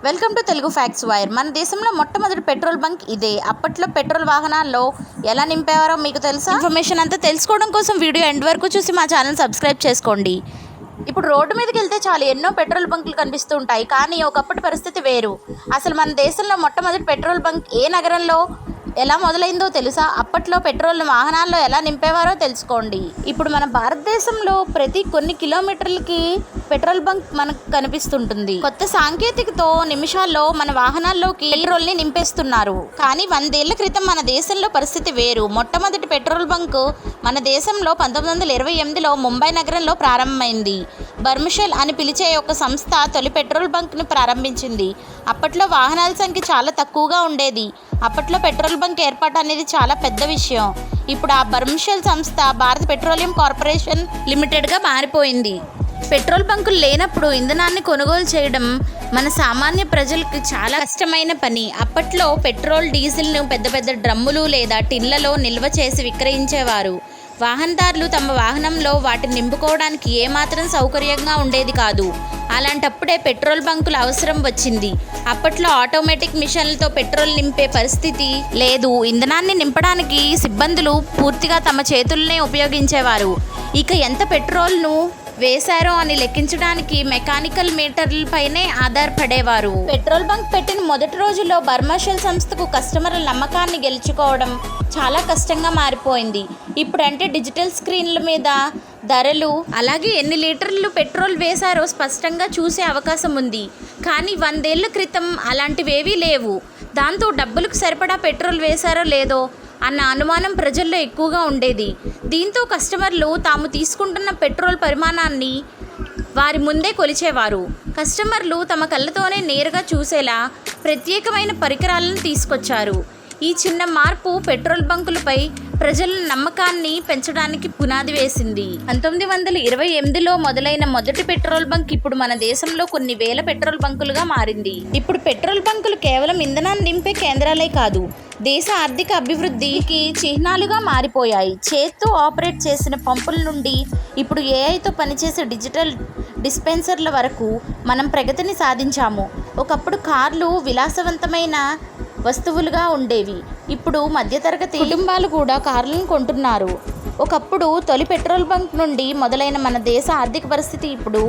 Welcome to Telugu facts wire. మన దేశంలో మొట్టమొదటి పెట్రోల్ బంక్ ఇదే. అప్పట్లో పెట్రోల్ వాహనాల్లో ఎలా నింపేవారో మీకు తెలుసా? ఇన్ఫర్మేషన్ అంతా తెలుసుకోవడం కోసం వీడియో ఎండ్ వరకు చూసి మా ఛానల్ సబ్స్క్రైబ్ చేసుకోండి. ఇప్పుడు రోడ్డు మీదకి వెళ్తే చాలు ఎన్నో పెట్రోల్ బంకులు కనిపిస్తూ ఉంటాయి. కానీ ఒకప్పటి పరిస్థితి వేరు. అసలు మన దేశంలో మొట్టమొదటి పెట్రోల్ బంక్ ఏ నగరంలో ఎలా మొదలైందో తెలుసా? అప్పట్లో పెట్రోల్ వాహనాల్లో ఎలా నింపేవారో తెలుసుకోండి. ఇప్పుడు మన భారతదేశంలో ప్రతి కొన్ని కిలోమీటర్లకి పెట్రోల్ బంక్ మనకు కనిపిస్తుంటుంది. కొత్త సాంకేతికతో నిమిషాల్లో మన వాహనాల్లోకి పెట్రోల్ని నింపేస్తున్నారు. కానీ 100 ఏళ్ల క్రితం మన దేశంలో పరిస్థితి వేరు. మొట్టమొదటి పెట్రోల్ బంక్ మన దేశంలో 1928లో ముంబై నగరంలో ప్రారంభమైంది. బర్మిషెల్ అని పిలిచే ఒక సంస్థ తొలి పెట్రోల్ బంక్ను ప్రారంభించింది. అప్పట్లో వాహనాల సంఖ్య చాలా తక్కువగా ఉండేది. అప్పట్లో పెట్రోల్ బంక్ ఏర్పాటు అనేది చాలా పెద్ద విషయం. ఇప్పుడు ఆ బర్మిషెల్ సంస్థ భారత పెట్రోలియం కార్పొరేషన్ లిమిటెడ్గా మారిపోయింది. పెట్రోల్ బంకులు లేనప్పుడు ఇంధనాన్ని కొనుగోలు చేయడం మన సామాన్య ప్రజలకు చాలా కష్టమైన పని. అప్పట్లో పెట్రోల్, డీజిల్ను పెద్ద పెద్ద డ్రమ్ములు లేదా టిన్లలో నిల్వ చేసి విక్రయించేవారు. వాహనదారులు తమ వాహనంలో వాటిని నింపుకోవడానికి ఏమాత్రం సౌకర్యంగా ఉండేది కాదు. అలాంటప్పుడే పెట్రోల్ బంకుల అవసరం వచ్చింది. అప్పట్లో ఆటోమేటిక్ మిషన్లతో పెట్రోల్ నింపే పరిస్థితి లేదు. ఇంధనాన్ని నింపడానికి సిబ్బందులు పూర్తిగా తమ చేతుల్నే ఉపయోగించేవారు. ఇక ఎంత పెట్రోల్ను వేశారో అని లెక్కించడానికి మెకానికల్ మీటర్లపైనే ఆధారపడేవారు. పెట్రోల్ బంక్ పెట్టిన మొదటి రోజుల్లో బర్మిషెల్ సంస్థకు కస్టమర్ల నమ్మకాన్ని గెలుచుకోవడం చాలా కష్టంగా మారిపోయింది. ఇప్పుడంటే డిజిటల్ స్క్రీన్ల మీద ధరలు, అలాగే ఎన్ని లీటర్లు పెట్రోల్ వేశారో స్పష్టంగా చూసే అవకాశం ఉంది. కానీ 100 ఏళ్ల క్రితం అలాంటివేవీ లేవు. దాంతో డబ్బులకు సరిపడా పెట్రోల్ వేశారో లేదో అన్న అనుమానం ప్రజల్లో ఎక్కువగా ఉండేది. దీంతో కస్టమర్లు తాము తీసుకుంటున్న పెట్రోల్ పరిమాణాన్ని వారి ముందే కొలిచేవారు. కస్టమర్లు తమ కళ్ళతోనే నేరుగా చూసేలా ప్రత్యేకమైన పరికరాలను తీసుకొచ్చారు. ఈ చిన్న మార్పు పెట్రోల్ బంకులపై ప్రజల నమ్మకాన్ని పెంచడానికి పునాది వేసింది. 1928లో మొదలైన మొదటి పెట్రోల్ బంక్ ఇప్పుడు మన దేశంలో కొన్ని వేల పెట్రోల్ బంకులుగా మారింది. ఇప్పుడు పెట్రోల్ బంకులు కేవలం ఇంధనాన్ని నింపే కేంద్రాలే కాదు, దేశ ఆర్థిక అభివృద్ధికి చిహ్నాలుగా మారిపోయాయి. చేత్తో ఆపరేట్ చేసిన పంపుల నుండి ఇప్పుడు ఏఐతో పనిచేసే డిజిటల్ డిస్పెన్సర్ల వరకు మనం ప్రగతిని సాధించాము. ఒకప్పుడు కార్లు విలాసవంతమైన వస్తువులుగా ఉండేవి. ఇప్పుడు మధ్యతరగతి కుటుంబాలు కూడా కార్లను కొంటున్నారు. ఒకప్పుడు తొలి పెట్రోల్ బంక్ నుండి మొదలైన మన దేశ ఆర్థిక పరిస్థితి ఇప్పుడు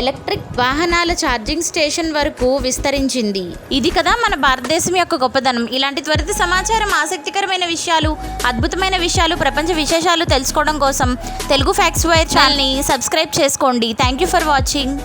ఎలక్ట్రిక్ వాహనాల ఛార్జింగ్ స్టేషన్ వరకు విస్తరించింది. ఇది కదా మన భారతదేశం యొక్క గొప్పదనం. ఇలాంటి త్వరిత సమాచారం, ఆసక్తికరమైన విషయాలు, అద్భుతమైన విషయాలు, ప్రపంచ విశేషాలు తెలుసుకోవడం కోసం తెలుగు ఫ్యాక్ట్స్ వైర్ ఛానల్ని సబ్స్క్రైబ్ చేసుకోండి. Thank you for watching.